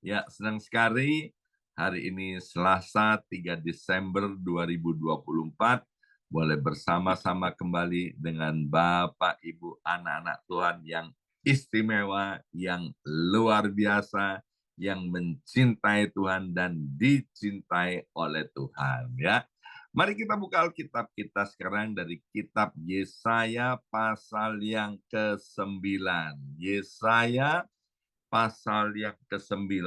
Ya, senang sekali hari ini Selasa 3 Desember 2024 boleh bersama-sama kembali dengan Bapak, Ibu, anak-anak Tuhan yang istimewa, yang luar biasa, yang mencintai Tuhan dan dicintai oleh Tuhan, ya. Mari kita buka Alkitab kita sekarang dari kitab Yesaya pasal yang ke-9. Yesaya pasal yang ke-9.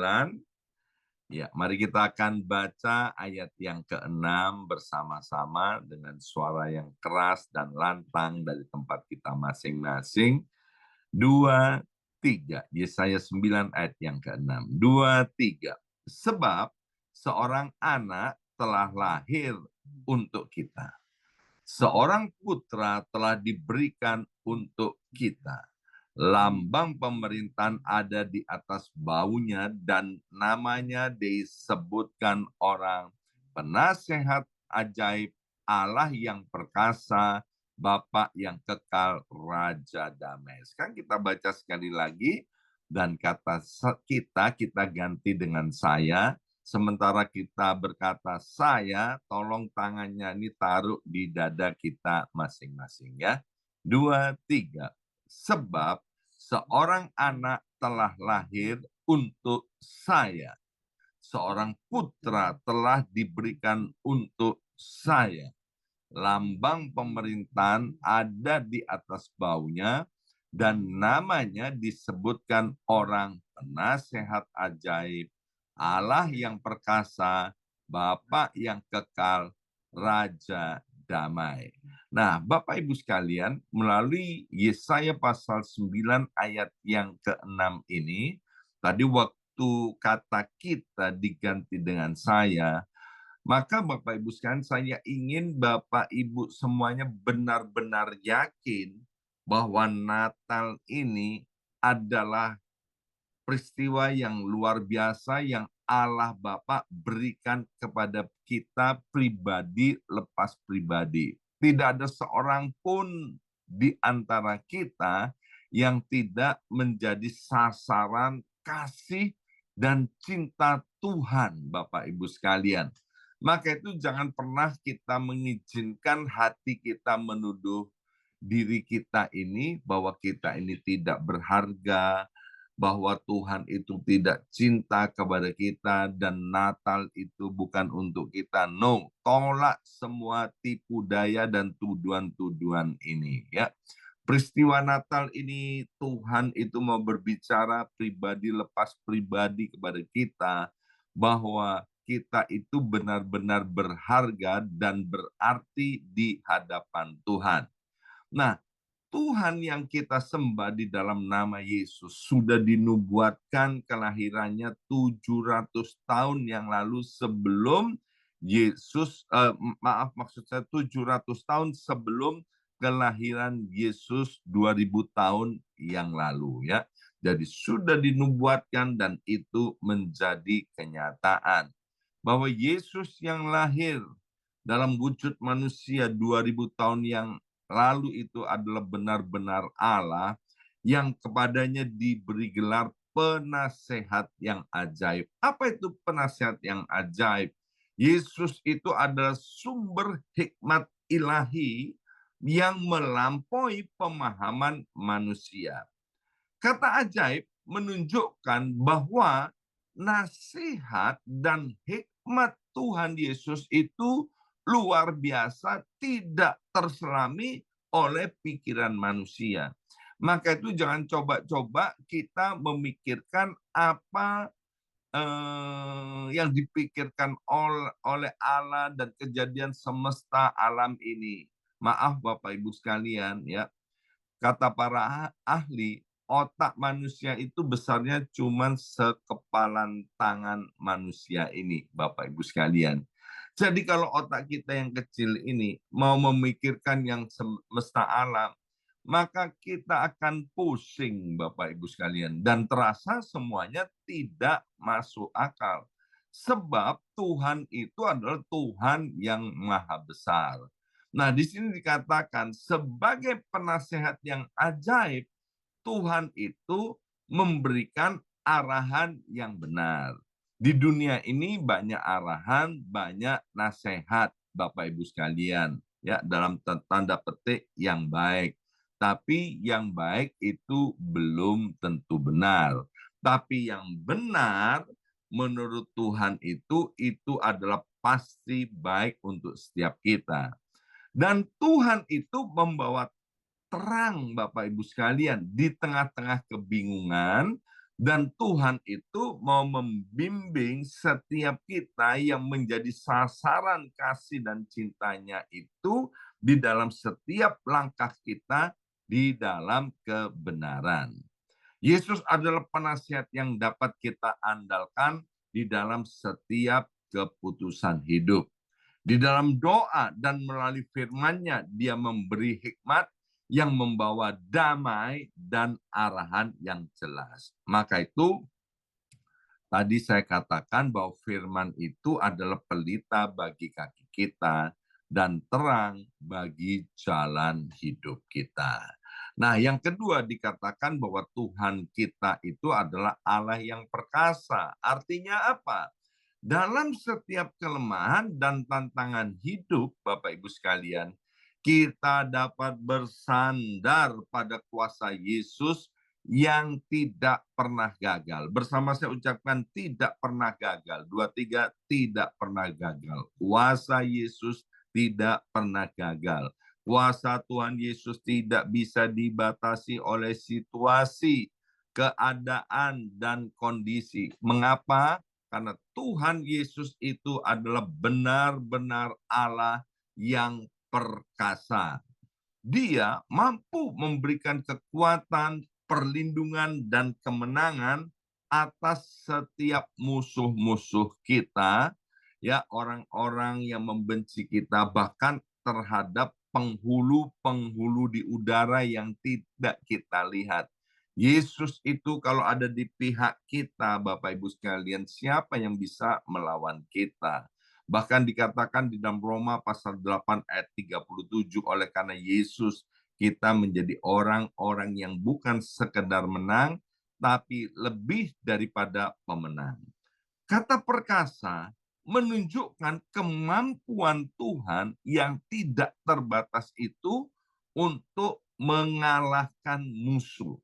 Ya, mari kita akan baca ayat yang ke-6 bersama-sama dengan suara yang keras dan lantang dari tempat kita masing-masing. 2, 3. Yesaya 9 ayat yang ke-6. 2, 3. Sebab seorang anak telah lahir untuk kita. Seorang putra telah diberikan untuk kita. Lambang pemerintahan ada di atas baunya dan namanya disebutkan orang penasehat ajaib, Allah yang perkasa, Bapa yang kekal, Raja damai. Sekarang kita baca sekali lagi dan kata kita ganti dengan saya. Sementara kita berkata saya, tolong tangannya ini taruh di dada kita masing-masing ya. 2, 3. Sebab seorang anak telah lahir untuk saya. Seorang putra telah diberikan untuk saya. Lambang pemerintahan ada di atas baunya dan namanya disebutkan orang penasehat ajaib, Allah yang perkasa, Bapa yang kekal, Raja damai. Nah, Bapak Ibu sekalian, melalui Yesaya pasal 9 ayat yang ke-6 ini, tadi waktu kata kita diganti dengan saya, maka Bapak Ibu sekalian, saya ingin Bapak Ibu semuanya benar-benar yakin bahwa Natal ini adalah peristiwa yang luar biasa yang Allah Bapa berikan kepada kita pribadi lepas pribadi. Tidak ada seorang pun di antara kita yang tidak menjadi sasaran kasih dan cinta Tuhan, Bapak Ibu sekalian. Maka itu jangan pernah kita mengizinkan hati kita menuduh diri kita ini bahwa kita ini tidak berharga, bahwa Tuhan itu tidak cinta kepada kita dan Natal itu bukan untuk kita. No, tolak semua tipu daya dan tuduhan-tuduhan ini ya. Peristiwa Natal ini Tuhan itu mau berbicara pribadi lepas pribadi kepada kita bahwa kita itu benar-benar berharga dan berarti di hadapan Tuhan. Nah, Tuhan yang kita sembah di dalam nama Yesus sudah dinubuatkan kelahirannya 700 tahun yang lalu sebelum Yesus, maksud saya 700 tahun sebelum kelahiran Yesus 2000 tahun yang lalu ya. Jadi sudah dinubuatkan dan itu menjadi kenyataan bahwa Yesus yang lahir dalam wujud manusia 2000 tahun yang lalu itu adalah benar-benar Allah yang kepadanya diberi gelar penasehat yang ajaib. Apa itu penasehat yang ajaib? Yesus itu adalah sumber hikmat ilahi yang melampaui pemahaman manusia. Kata ajaib menunjukkan bahwa nasihat dan hikmat Tuhan Yesus itu luar biasa, tidak terselami oleh pikiran manusia. Maka itu jangan coba-coba kita memikirkan apa yang dipikirkan oleh Allah dan kejadian semesta alam ini. Maaf Bapak Ibu sekalian ya, kata para ahli, otak manusia itu besarnya cuma sekepalan tangan manusia ini, Bapak Ibu sekalian. Jadi kalau otak kita yang kecil ini mau memikirkan yang semesta alam, maka kita akan pusing Bapak Ibu sekalian. Dan terasa semuanya tidak masuk akal. Sebab Tuhan itu adalah Tuhan yang maha besar. Nah, di sini dikatakan sebagai penasehat yang ajaib, Tuhan itu memberikan arahan yang benar. Di dunia ini banyak arahan, banyak nasihat, Bapak Ibu sekalian, ya, dalam tanda petik yang baik. Tapi yang baik itu belum tentu benar. Tapi yang benar menurut Tuhan itu adalah pasti baik untuk setiap kita. Dan Tuhan itu membawa terang, Bapak Ibu sekalian, di tengah-tengah kebingungan, dan Tuhan itu mau membimbing setiap kita yang menjadi sasaran kasih dan cintanya itu di dalam setiap langkah kita di dalam kebenaran. Yesus adalah penasihat yang dapat kita andalkan di dalam setiap keputusan hidup. Di dalam doa dan melalui firman-Nya, Dia memberi hikmat yang membawa damai dan arahan yang jelas. Maka itu, tadi saya katakan bahwa firman itu adalah pelita bagi kaki kita dan terang bagi jalan hidup kita. Nah, yang kedua dikatakan bahwa Tuhan kita itu adalah Allah yang perkasa. Artinya apa? Dalam setiap kelemahan dan tantangan hidup, Bapak Ibu sekalian, kita dapat bersandar pada kuasa Yesus yang tidak pernah gagal. Bersama saya ucapkan tidak pernah gagal. 2, 3, tidak pernah gagal. Kuasa Yesus tidak pernah gagal. Kuasa Tuhan Yesus tidak bisa dibatasi oleh situasi, keadaan, dan kondisi. Mengapa? Karena Tuhan Yesus itu adalah benar-benar Allah yang perkasa. Dia mampu memberikan kekuatan, perlindungan, dan kemenangan atas setiap musuh-musuh kita, ya, orang-orang yang membenci kita, bahkan terhadap penghulu-penghulu di udara yang tidak kita lihat. Yesus itu kalau ada di pihak kita, Bapak Ibu sekalian, siapa yang bisa melawan kita? Bahkan dikatakan di dalam Roma pasal 8 ayat 37, oleh karena Yesus kita menjadi orang-orang yang bukan sekedar menang, tapi lebih daripada pemenang. Kata perkasa menunjukkan kemampuan Tuhan yang tidak terbatas itu untuk mengalahkan musuh,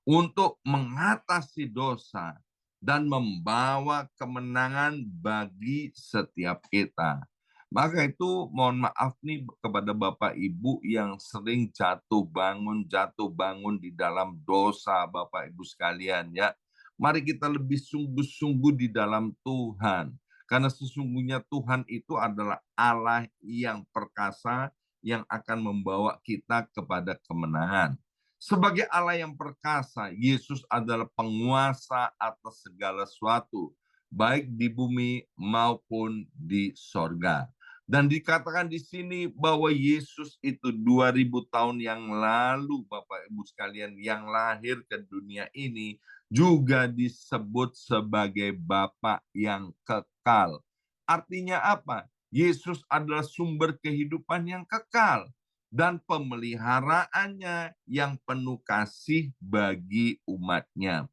untuk mengatasi dosa, dan membawa kemenangan bagi setiap kita. Maka itu mohon maaf nih kepada Bapak Ibu yang sering jatuh bangun di dalam dosa, Bapak Ibu sekalian, ya. Mari kita lebih sungguh-sungguh di dalam Tuhan. Karena sesungguhnya Tuhan itu adalah Allah yang perkasa yang akan membawa kita kepada kemenangan. Sebagai Allah yang perkasa, Yesus adalah penguasa atas segala sesuatu, baik di bumi maupun di sorga. Dan dikatakan di sini bahwa Yesus itu 2000 tahun yang lalu, Bapak Ibu sekalian, yang lahir ke dunia ini, juga disebut sebagai Bapa yang kekal. Artinya apa? Yesus adalah sumber kehidupan yang kekal dan pemeliharaannya yang penuh kasih bagi umatnya.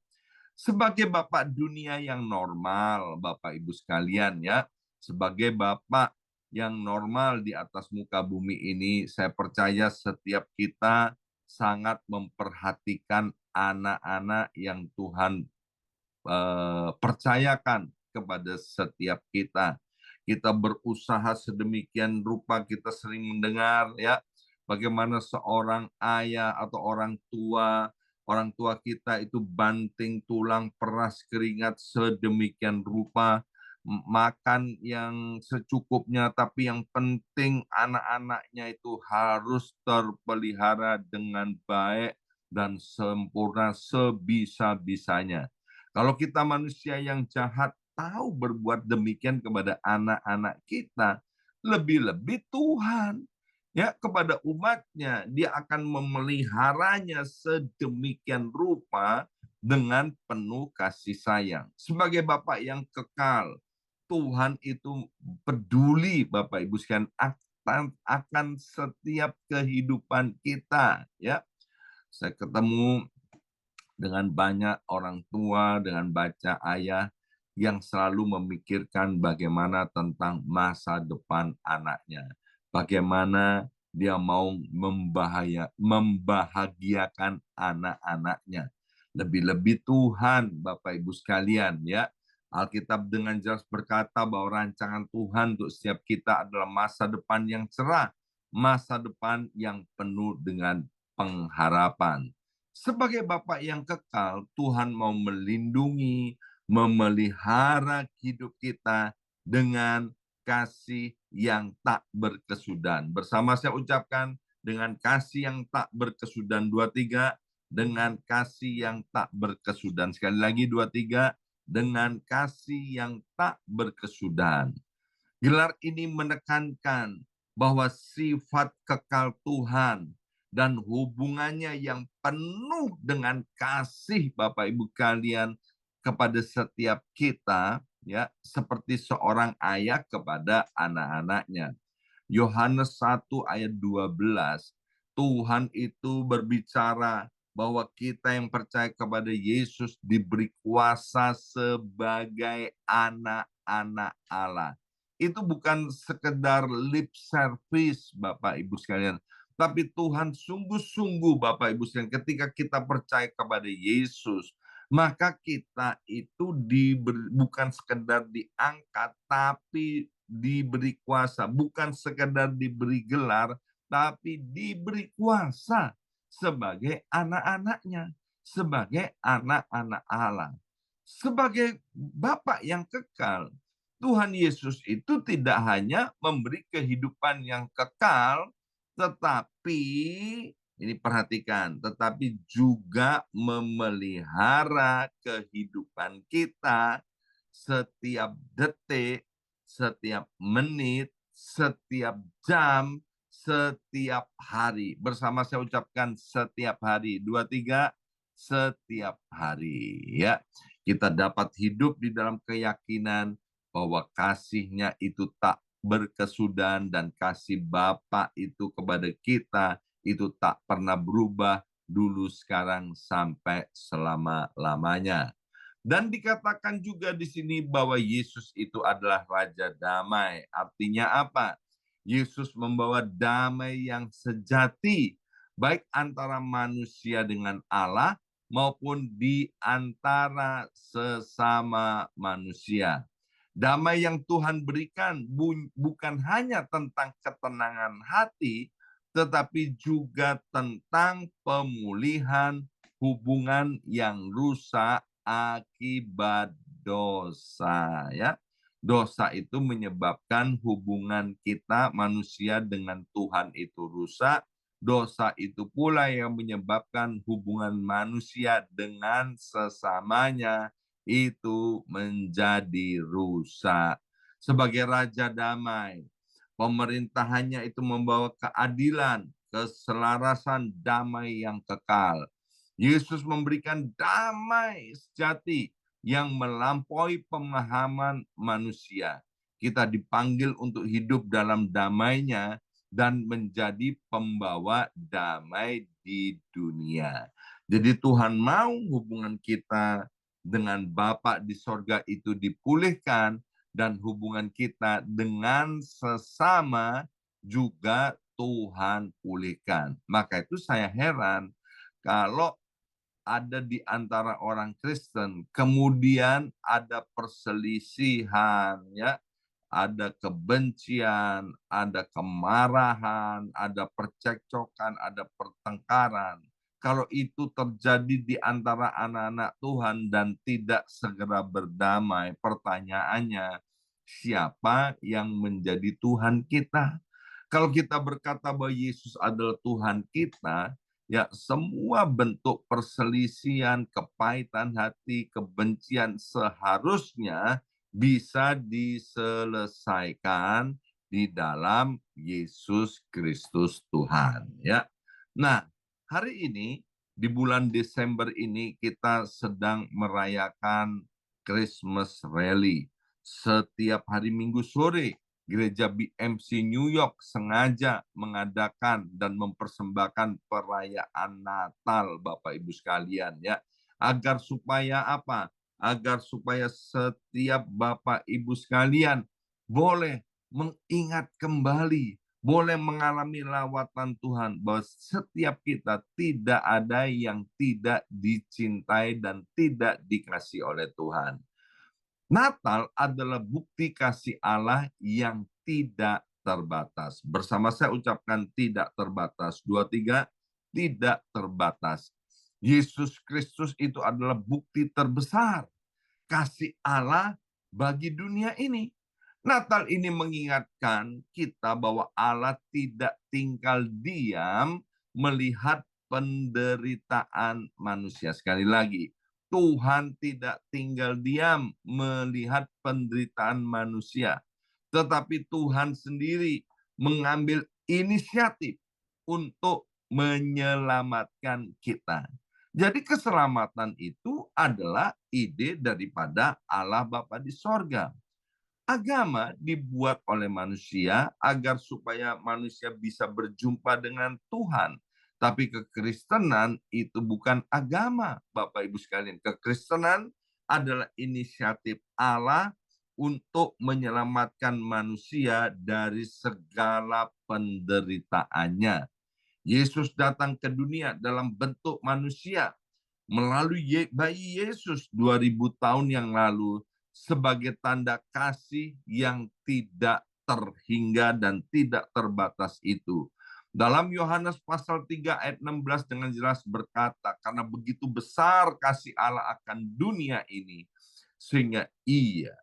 Sebagai Bapak dunia yang normal, Bapak Ibu sekalian, ya, sebagai Bapak yang normal di atas muka bumi ini, saya percaya setiap kita sangat memperhatikan anak-anak yang Tuhan percayakan kepada setiap kita. Kita berusaha sedemikian rupa, kita sering mendengar, ya, bagaimana seorang ayah atau orang tua kita itu banting tulang, peras keringat sedemikian rupa, makan yang secukupnya, tapi yang penting anak-anaknya itu harus terpelihara dengan baik dan sempurna sebisa-bisanya. Kalau kita manusia yang jahat tahu berbuat demikian kepada anak-anak kita, lebih-lebih Tuhan, ya, kepada umatnya, dia akan memeliharanya sedemikian rupa dengan penuh kasih sayang. Sebagai Bapak yang kekal, Tuhan itu peduli, Bapak Ibu sekalian, akan setiap kehidupan kita, ya. Saya ketemu dengan banyak orang tua, dengan baca ayah yang selalu memikirkan bagaimana tentang masa depan anaknya. Bagaimana dia mau membahagiakan anak-anaknya. Lebih-lebih Tuhan, Bapak Ibu sekalian, ya. Alkitab dengan jelas berkata bahwa rancangan Tuhan untuk setiap kita adalah masa depan yang cerah, masa depan yang penuh dengan pengharapan. Sebagai Bapak yang kekal, Tuhan mau melindungi, memelihara hidup kita dengan kasih yang tak berkesudahan. Bersama saya ucapkan, dengan kasih yang tak berkesudahan. 2, 3, dengan kasih yang tak berkesudahan. Sekali lagi 2, 3, dengan kasih yang tak berkesudahan. Gelar ini menekankan bahwa sifat kekal Tuhan dan hubungannya yang penuh dengan kasih Bapak Ibu kalian kepada setiap kita, ya, seperti seorang ayah kepada anak-anaknya. Yohanes 1 ayat 12, Tuhan itu berbicara bahwa kita yang percaya kepada Yesus diberi kuasa sebagai anak-anak Allah. Itu bukan sekedar lip service Bapak Ibu sekalian, tapi Tuhan sungguh-sungguh Bapak Ibu sekalian ketika kita percaya kepada Yesus, maka kita itu bukan sekedar diangkat, tapi diberi kuasa. Bukan sekedar diberi gelar, tapi diberi kuasa sebagai anak-anaknya, sebagai anak-anak Allah. Sebagai Bapa yang kekal, Tuhan Yesus itu tidak hanya memberi kehidupan yang kekal, tetapi ini perhatikan, tetapi juga memelihara kehidupan kita setiap detik, setiap menit, setiap jam, setiap hari. Bersama saya ucapkan setiap hari. 2, 3, setiap hari. Ya, kita dapat hidup di dalam keyakinan bahwa kasih-Nya itu tak berkesudahan dan kasih Bapa itu kepada kita itu tak pernah berubah dulu, sekarang, sampai selama-lamanya. Dan dikatakan juga di sini bahwa Yesus itu adalah Raja Damai. Artinya apa? Yesus membawa damai yang sejati, baik antara manusia dengan Allah maupun di antara sesama manusia. Damai yang Tuhan berikan bukan hanya tentang ketenangan hati, tetapi juga tentang pemulihan hubungan yang rusak akibat dosa, ya. Dosa itu menyebabkan hubungan kita manusia dengan Tuhan itu rusak. Dosa itu pula yang menyebabkan hubungan manusia dengan sesamanya itu menjadi rusak. Sebagai Raja Damai, pemerintahannya itu membawa keadilan, keselarasan, damai yang kekal. Yesus memberikan damai sejati yang melampaui pemahaman manusia. Kita dipanggil untuk hidup dalam damai-Nya dan menjadi pembawa damai di dunia. Jadi Tuhan mau hubungan kita dengan Bapa di sorga itu dipulihkan, dan hubungan kita dengan sesama juga Tuhan pulihkan. Maka itu saya heran kalau ada di antara orang Kristen, kemudian ada perselisihan, ya, ada kebencian, ada kemarahan, ada percekcokan, ada pertengkaran. Kalau itu terjadi di antara anak-anak Tuhan dan tidak segera berdamai, pertanyaannya, siapa yang menjadi Tuhan kita? Kalau kita berkata bahwa Yesus adalah Tuhan kita, ya, semua bentuk perselisihan, kepahitan hati, kebencian seharusnya bisa diselesaikan di dalam Yesus Kristus Tuhan, ya. Nah, hari ini di bulan Desember ini kita sedang merayakan Christmas Rally. Setiap hari Minggu sore Gereja BMC New York sengaja mengadakan dan mempersembahkan perayaan Natal, Bapak Ibu sekalian, ya. Agar supaya apa? Agar supaya setiap Bapak Ibu sekalian boleh mengingat kembali, boleh mengalami lawatan Tuhan, bahwa setiap kita tidak ada yang tidak dicintai dan tidak dikasih oleh Tuhan. Natal adalah bukti kasih Allah yang tidak terbatas. Bersama saya ucapkan tidak terbatas. 2, 3, tidak terbatas. Yesus Kristus itu adalah bukti terbesar kasih Allah bagi dunia ini. Natal ini mengingatkan kita bahwa Allah tidak tinggal diam melihat penderitaan manusia. Sekali lagi, Tuhan tidak tinggal diam melihat penderitaan manusia, tetapi Tuhan sendiri mengambil inisiatif untuk menyelamatkan kita. Jadi keselamatan itu adalah ide daripada Allah Bapa di sorga. Agama dibuat oleh manusia agar supaya manusia bisa berjumpa dengan Tuhan. Tapi kekristenan itu bukan agama, Bapak Ibu sekalian. Kekristenan adalah inisiatif Allah untuk menyelamatkan manusia dari segala penderitaannya. Yesus datang ke dunia dalam bentuk manusia melalui bayi Yesus 2000 tahun yang lalu sebagai tanda kasih yang tidak terhingga dan tidak terbatas itu. Dalam Yohanes pasal 3 ayat 16 dengan jelas berkata, karena begitu besar kasih Allah akan dunia ini, sehingga ia,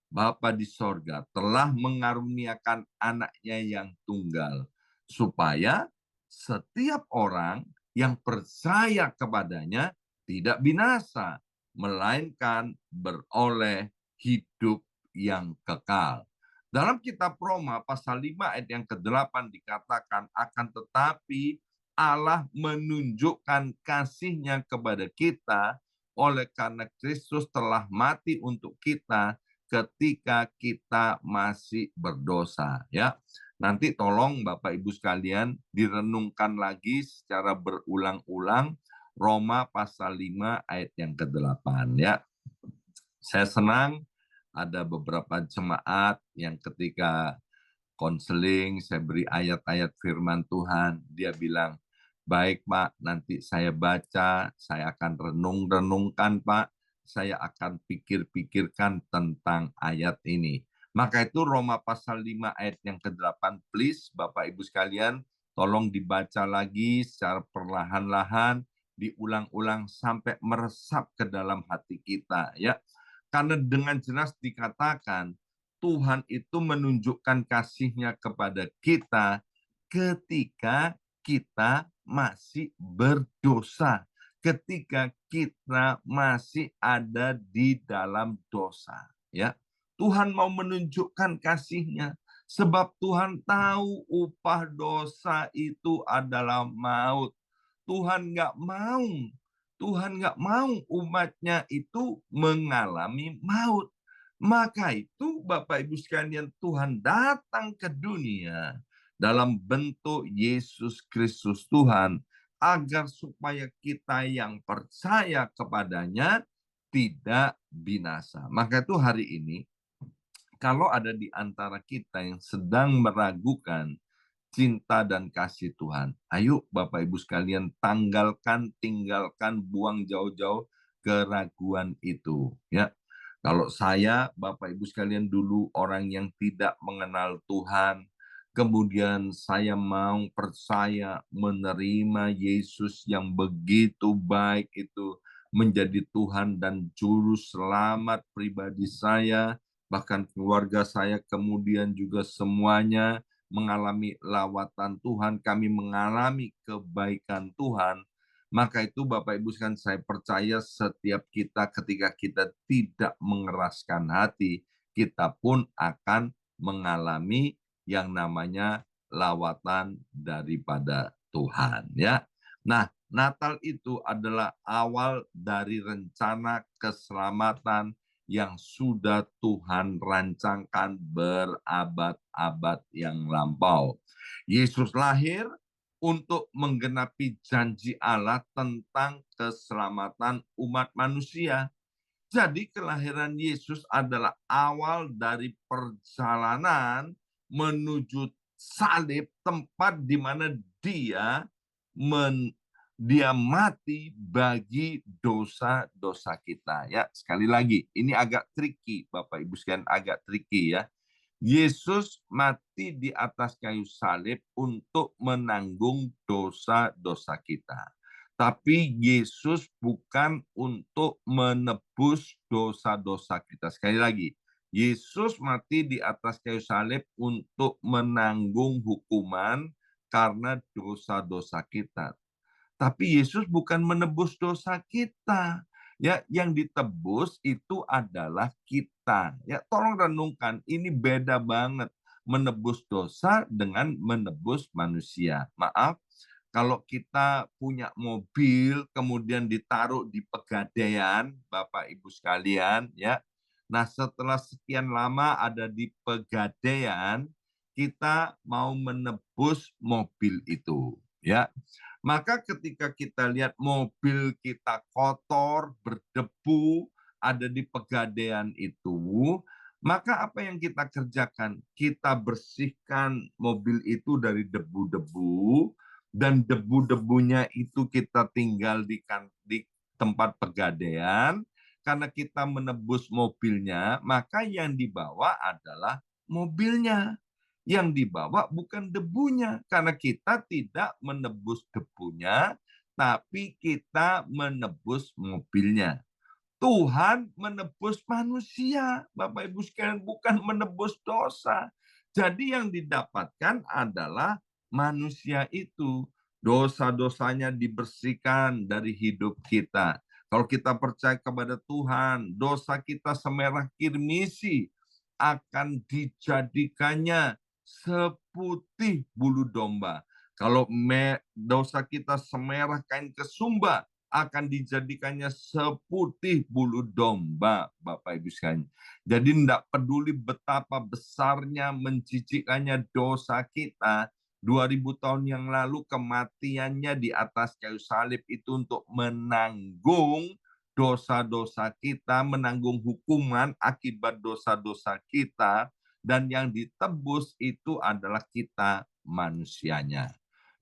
Bapa di sorga, telah mengaruniakan anaknya yang tunggal, supaya setiap orang yang percaya kepadanya tidak binasa, melainkan beroleh hidup yang kekal. Dalam kitab Roma pasal 5 ayat yang ke-8 dikatakan, akan tetapi Allah menunjukkan kasih-Nya kepada kita oleh karena Kristus telah mati untuk kita ketika kita masih berdosa, ya. Nanti tolong Bapak Ibu sekalian direnungkan lagi secara berulang-ulang Roma pasal 5 ayat yang ke-8, ya. Saya senang ada beberapa jemaat yang ketika konseling, saya beri ayat-ayat firman Tuhan, dia bilang, baik Pak, nanti saya baca, saya akan renung-renungkan Pak, saya akan pikir-pikirkan tentang ayat ini. Maka itu Roma pasal 5 ayat yang ke-8, please Bapak Ibu sekalian, tolong dibaca lagi secara perlahan-lahan, diulang-ulang sampai meresap ke dalam hati kita, ya. Karena dengan jelas dikatakan, Tuhan itu menunjukkan kasih-Nya kepada kita ketika kita masih berdosa, ketika kita masih ada di dalam dosa, ya. Tuhan mau menunjukkan kasih-Nya sebab Tuhan tahu upah dosa itu adalah maut. Tuhan nggak mau umatnya itu mengalami maut. Maka itu Bapak Ibu sekalian, Tuhan datang ke dunia dalam bentuk Yesus Kristus Tuhan, agar supaya kita yang percaya kepadanya tidak binasa. Maka itu hari ini, kalau ada di antara kita yang sedang meragukan cinta dan kasih Tuhan, ayo Bapak Ibu sekalian tinggalkan, buang jauh-jauh keraguan itu, ya. Kalau saya, Bapak Ibu sekalian, dulu orang yang tidak mengenal Tuhan, kemudian saya mau percaya menerima Yesus yang begitu baik itu menjadi Tuhan dan juru selamat pribadi saya, bahkan keluarga saya, kemudian juga semuanya mengalami lawatan Tuhan, kami mengalami kebaikan Tuhan. Maka itu Bapak Ibu sekalian, saya percaya setiap kita ketika kita tidak mengeraskan hati, kita pun akan mengalami yang namanya lawatan daripada Tuhan, ya. Nah, Natal itu adalah awal dari rencana keselamatan yang sudah Tuhan rancangkan berabad-abad yang lampau. Yesus lahir untuk menggenapi janji Allah tentang keselamatan umat manusia. Jadi kelahiran Yesus adalah awal dari perjalanan menuju salib, tempat di mana dia dia mati bagi dosa-dosa kita. Ya, sekali lagi, ini agak tricky, Bapak Ibu sekalian, agak tricky ya. Yesus mati di atas kayu salib untuk menanggung dosa-dosa kita. Tapi Yesus bukan untuk menebus dosa-dosa kita. Sekali lagi, Yesus mati di atas kayu salib untuk menanggung hukuman karena dosa-dosa kita. Tapi Yesus bukan menebus dosa kita. Ya, yang ditebus itu adalah kita. Ya, tolong renungkan, ini beda banget menebus dosa dengan menebus manusia. Maaf, kalau kita punya mobil kemudian ditaruh di pegadaian, Bapak Ibu sekalian, ya. Nah, setelah sekian lama ada di pegadaian, kita mau menebus mobil itu, ya. Maka ketika kita lihat mobil kita kotor, berdebu, ada di pegadaian itu, maka apa yang kita kerjakan? Kita bersihkan mobil itu dari debu-debu, dan debu-debunya itu kita tinggal di tempat pegadaian. Karena kita menebus mobilnya, maka yang dibawa adalah mobilnya. Yang dibawa bukan debunya, karena kita tidak menebus debunya, tapi kita menebus mobilnya. Tuhan menebus manusia, Bapak Ibu sekalian, bukan menebus dosa. Jadi yang didapatkan adalah manusia itu. Dosa-dosanya dibersihkan dari hidup kita. Kalau kita percaya kepada Tuhan, dosa kita semerah kirmisi akan dijadikannya seputih bulu domba. Kalau dosa kita semerah kain kesumba, akan dijadikannya seputih bulu domba, Bapak Ibu sekalian. Jadi tidak peduli betapa besarnya, menjijikkannya dosa kita, 2000 tahun yang lalu kematiannya di atas kayu salib itu untuk menanggung dosa-dosa kita, menanggung hukuman akibat dosa-dosa kita, dan yang ditebus itu adalah kita manusianya.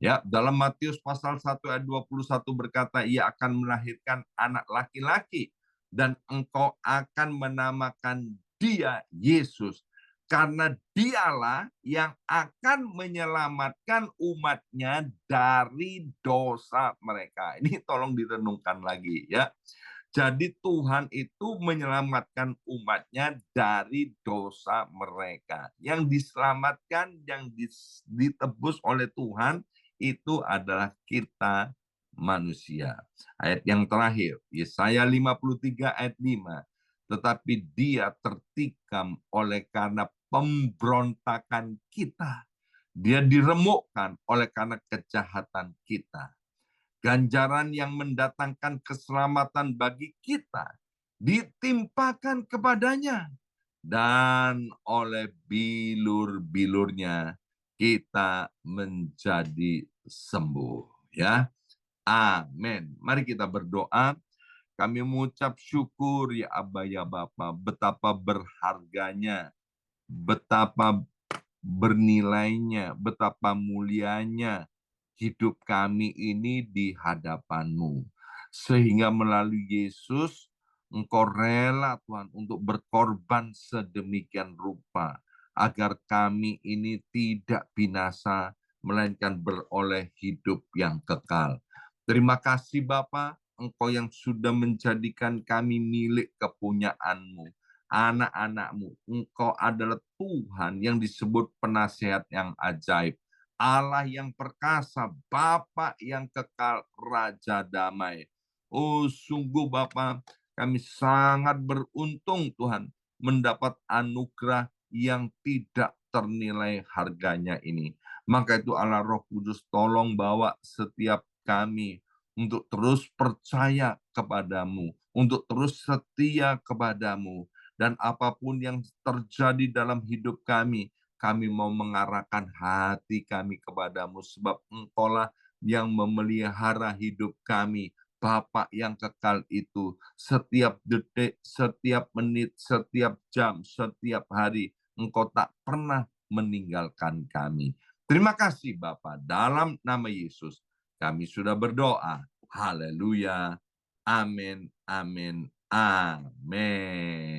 Ya, dalam Matius pasal 1 ayat 21 berkata, ia akan melahirkan anak laki-laki dan engkau akan menamakan dia Yesus. Karena dialah yang akan menyelamatkan umatnya dari dosa mereka. Ini tolong direnungkan lagi ya. Jadi Tuhan itu menyelamatkan umatnya dari dosa mereka. Yang diselamatkan, yang ditebus oleh Tuhan, itu adalah kita manusia. Ayat yang terakhir, Yesaya 53 ayat 5. Tetapi dia tertikam oleh karena pemberontakan kita. Dia diremukkan oleh karena kejahatan kita. Ganjaran yang mendatangkan keselamatan bagi kita ditimpakan kepadanya, dan oleh bilur-bilurnya kita menjadi sembuh. Ya, amin. Mari kita berdoa. Kami mengucap syukur ya Aba ya Bapa, betapa berharganya, betapa bernilainya, betapa mulianya hidup kami ini di hadapan-Mu. Sehingga melalui Yesus, Engkau rela Tuhan untuk berkorban sedemikian rupa, agar kami ini tidak binasa, melainkan beroleh hidup yang kekal. Terima kasih Bapa, Engkau yang sudah menjadikan kami milik kepunyaan-Mu, anak-anak-Mu. Engkau adalah Tuhan yang disebut penasihat yang ajaib, Allah yang perkasa, Bapa yang kekal, Raja damai. Oh, sungguh Bapa, kami sangat beruntung Tuhan mendapat anugerah yang tidak ternilai harganya ini. Maka itu Allah Roh Kudus tolong bawa setiap kami untuk terus percaya kepadamu, untuk terus setia kepadamu, dan apapun yang terjadi dalam hidup kami, kami mau mengarahkan hati kami kepadamu, sebab Engkaulah yang memelihara hidup kami. Bapa yang kekal itu, setiap detik, setiap menit, setiap jam, setiap hari, Engkau tak pernah meninggalkan kami. Terima kasih Bapa, dalam nama Yesus kami sudah berdoa. Haleluya. Amin, amin, amin.